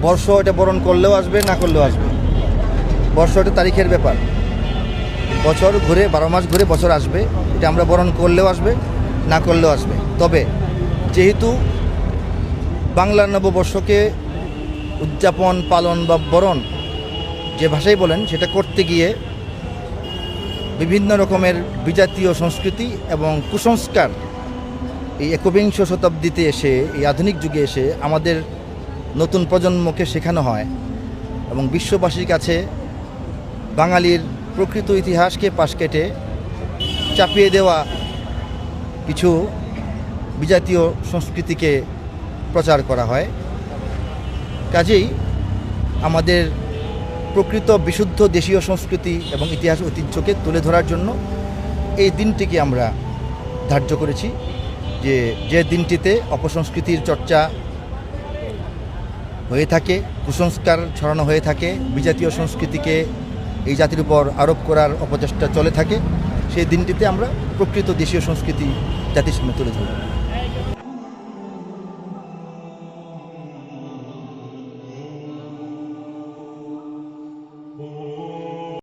বর্ষ এটা বরণ করলেও আসবে, না করলেও আসবে। বর্ষ এটা তারিখের ব্যাপার। বছর ঘুরে 12 মাস ঘুরে বছর আসবে, এটা আমরা বরণ করলেও আসবে, না করলেও আসবে। তবে যেহেতু বাংলার নববর্ষকে উদযাপন, পালন বা বরণ যে ভাষাই বলেন, সেটা করতে গিয়ে বিভিন্ন রকমের বিজাতীয় সংস্কৃতি এবং কুসংস্কার এই একবিংশ শতাব্দীতে এসে, এই আধুনিক যুগে এসে আমাদের নতুন প্রজন্মকে শেখানো হয় এবং বিশ্ববাসীর কাছে বাঙালির প্রকৃত ইতিহাসকে পাশ কেটে চাপিয়ে দেওয়া কিছু বিজাতীয় সংস্কৃতিকে প্রচার করা হয়। কাজেই আমাদের প্রকৃত বিশুদ্ধ দেশীয় সংস্কৃতি এবং ইতিহাস ঐতিহ্যকে তুলে ধরার জন্য এই দিনটিকে আমরা ধার্য করেছি, যে দিনটিতে অপসংস্কৃতির চর্চা হয়ে থাকে, কুসংস্কার ছড়ানো হয়ে থাকে, বিজাতীয় সংস্কৃতিকে এই জাতির উপর আরোপ করার অপচেষ্টা চলে থাকে। সেই দিনটিতে আমরা প্রকৃত দেশীয় সংস্কৃতি জাতির সামনে তুলে ধরব।